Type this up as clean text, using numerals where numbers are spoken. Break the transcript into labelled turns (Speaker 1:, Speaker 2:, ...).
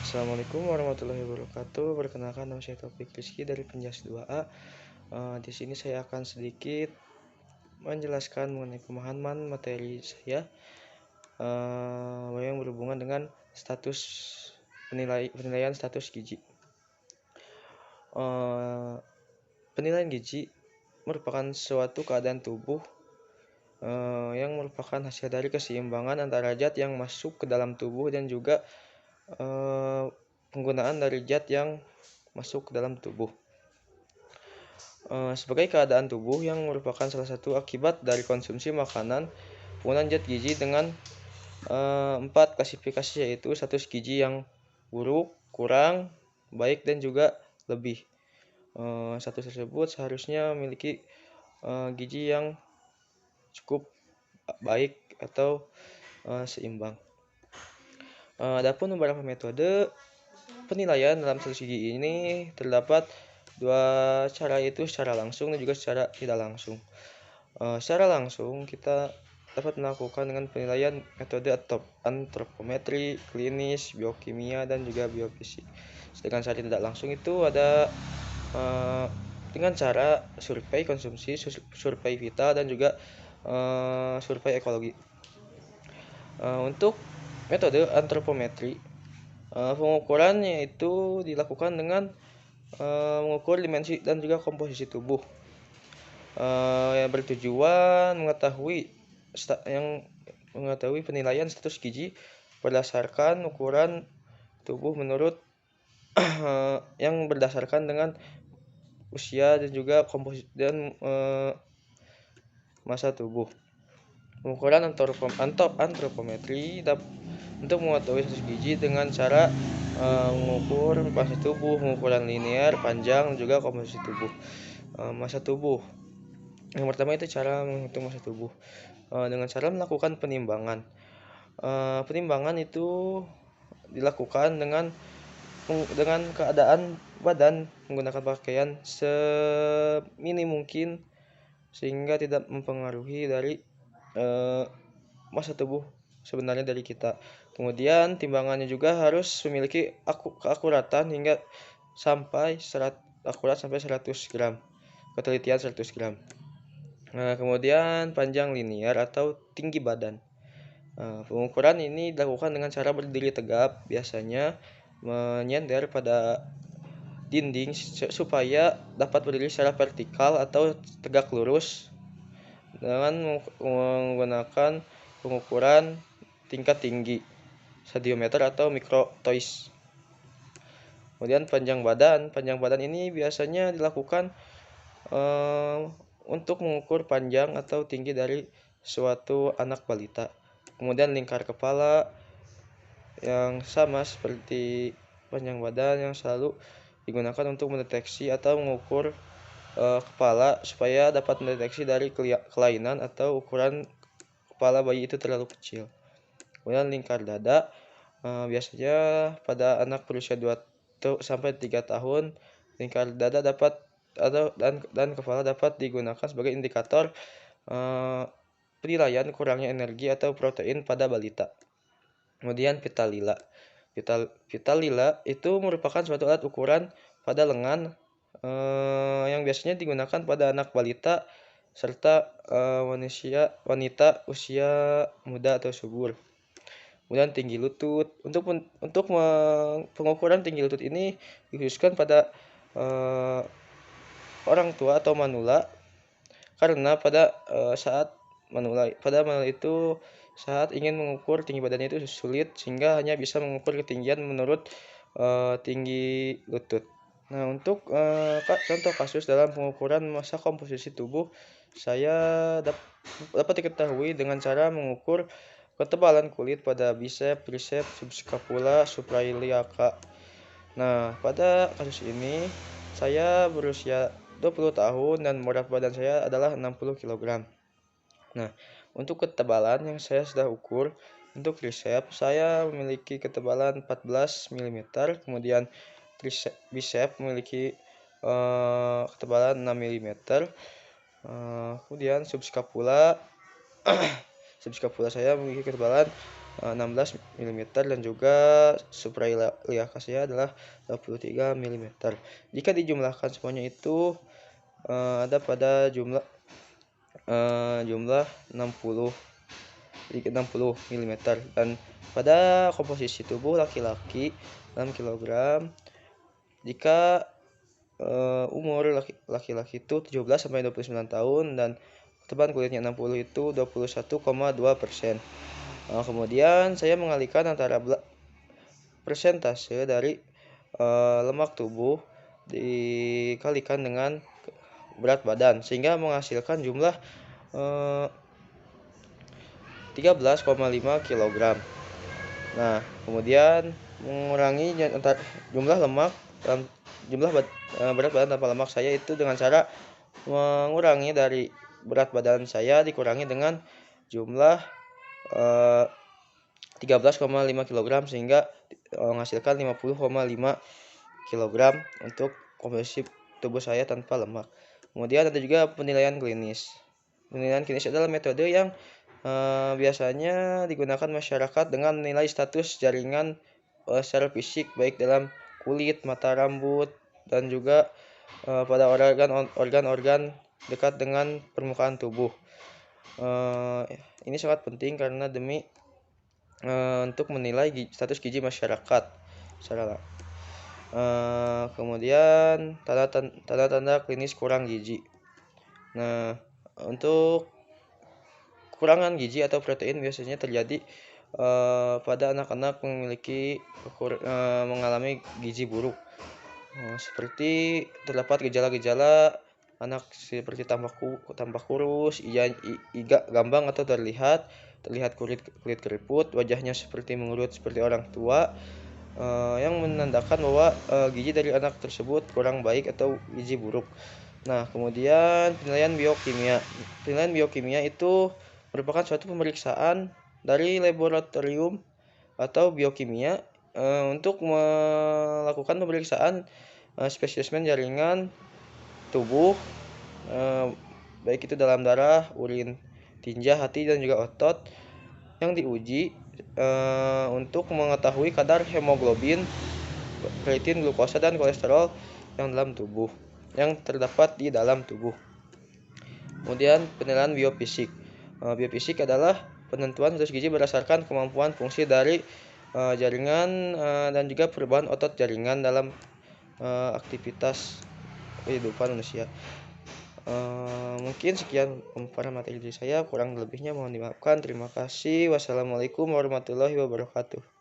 Speaker 1: Assalamualaikum warahmatullahi wabarakatuh. Perkenalkan nama saya Taufik Rizky dari Penjas 2A. Di sini saya akan sedikit menjelaskan mengenai pemahaman materi saya yang berhubungan dengan status penilaian status gizi. Penilaian gizi merupakan suatu keadaan tubuh yang merupakan hasil dari keseimbangan antara zat yang masuk ke dalam tubuh dan juga penggunaan dari zat yang masuk ke dalam tubuh. Sebagai keadaan tubuh yang merupakan salah satu akibat dari konsumsi makanan, penggunaan zat gizi dengan 4 klasifikasi, yaitu status gizi yang buruk, kurang, baik, dan juga lebih. Status tersebut seharusnya memiliki gizi yang cukup baik atau seimbang. Adapun beberapa metode penilaian dalam status gizi ini terdapat dua cara, yaitu secara langsung dan juga secara tidak langsung. Secara langsung kita dapat melakukan dengan penilaian metode antropometri, klinis, biokimia, dan juga biofisik. Sedangkan secara tidak langsung itu ada dengan cara survei konsumsi, survei vital, dan juga survei ekologi. Untuk metode antropometri, pengukurannya itu dilakukan dengan mengukur dimensi dan juga komposisi tubuh, yang bertujuan mengetahui penilaian status gizi berdasarkan ukuran tubuh menurut yang berdasarkan dengan usia dan juga komposisi dan masa tubuh. Pengukuran antropometri untuk mengetahui status gizi dengan cara mengukur masa tubuh, pengukuran linear, panjang, dan juga komposisi tubuh. Masa tubuh. Yang pertama itu cara menghitung masa tubuh dengan cara melakukan penimbangan. Penimbangan itu dilakukan dengan keadaan badan menggunakan pakaian seminim mungkin sehingga tidak mempengaruhi dari masa tubuh sebenarnya dari kita. Kemudian timbangannya juga harus memiliki keakuratan hingga sampai akurat sampai 100 gram. Ketelitian 100 gram. Kemudian panjang linear atau tinggi badan. Pengukuran ini dilakukan dengan cara berdiri tegap, biasanya menyender pada dinding supaya dapat berdiri secara vertikal atau tegak lurus dengan menggunakan pengukuran tingkat tinggi, stadiometer atau mikrotois. Kemudian panjang badan ini biasanya dilakukan untuk mengukur panjang atau tinggi dari suatu anak balita. Kemudian lingkar kepala yang sama seperti panjang badan yang selalu digunakan untuk mendeteksi atau mengukur kepala supaya dapat mendeteksi dari kelainan atau ukuran kepala bayi itu terlalu kecil. Kemudian lingkar dada, biasanya pada anak berusia 2 sampai 3 tahun, lingkar dada dan kepala dapat digunakan sebagai indikator penilaian kurangnya energi atau protein pada balita. Kemudian pita lila. Pita lila itu merupakan suatu alat ukuran pada lengan yang biasanya digunakan pada anak balita serta wanita usia muda atau subur. Kemudian tinggi lutut. Untuk pengukuran tinggi lutut ini dikhususkan pada orang tua atau manula, karena pada saat manula itu saat ingin mengukur tinggi badannya itu sulit, sehingga hanya bisa mengukur ketinggian menurut tinggi lutut. Nah, untuk contoh kasus dalam pengukuran massa komposisi tubuh, saya dapat diketahui dengan cara mengukur ketebalan kulit pada bicep, tricep, subscapula, suprailiaca. Nah, pada kasus ini saya berusia 20 tahun dan berat badan saya adalah 60 kg. Nah, untuk ketebalan yang saya sudah ukur, untuk tricep saya memiliki ketebalan 14 mm, kemudian bicep memiliki ketebalan 6 mm, kemudian subscapula saya memiliki ketebalan 16 mm dan juga suprailiakasnya adalah 23 mm. Jika dijumlahkan semuanya itu ada pada jumlah 60 mm, dan pada komposisi tubuh laki-laki dalam kilogram, jika umur laki-laki itu 17 sampai 29 tahun dan ketebalan kulitnya 60 itu 21,2%. Kemudian saya mengalihkan antara persentase dari lemak tubuh dikalikan dengan berat badan sehingga menghasilkan jumlah 13,5 kg. Nah, kemudian mengurangi jumlah lemak dalam berat badan tanpa lemak saya itu dengan cara mengurangi dari berat badan saya dikurangi dengan jumlah 13,5 kg sehingga menghasilkan 50,5 kg untuk komposisi tubuh saya tanpa lemak. Kemudian ada juga penilaian klinis. Penilaian klinis adalah metode yang biasanya digunakan masyarakat dengan menilai status jaringan secara fisik baik dalam kulit, mata, rambut, dan juga pada organ-organ dekat dengan permukaan tubuh. Ini sangat penting karena demi untuk menilai status gizi masyarakat secara kemudian tanda-tanda klinis kurang gizi. Nah, untuk kekurangan gizi atau protein biasanya terjadi pada anak-anak mengalami gizi buruk. Seperti terdapat gejala-gejala anak seperti tampak kurus, iga gambang atau terlihat kulit keriput, wajahnya seperti mengerut seperti orang tua, yang menandakan bahwa gizi dari anak tersebut kurang baik atau gizi buruk. Nah, kemudian penilaian biokimia. Penilaian biokimia itu merupakan suatu pemeriksaan dari laboratorium atau biokimia untuk melakukan pemeriksaan spesimen jaringan tubuh, baik itu dalam darah, urin, tinja, hati, dan juga otot yang diuji untuk mengetahui kadar hemoglobin, kreatin, glukosa, dan kolesterol yang terdapat di dalam tubuh. Kemudian penilaian biofisik. Biofisik adalah penentuan status gizi berdasarkan kemampuan fungsi dari jaringan dan juga perubahan otot jaringan dalam aktivitas kehidupan manusia. Mungkin sekian pemaparan materi saya, kurang lebihnya mohon dimaafkan. Terima kasih. Wassalamualaikum warahmatullahi wabarakatuh.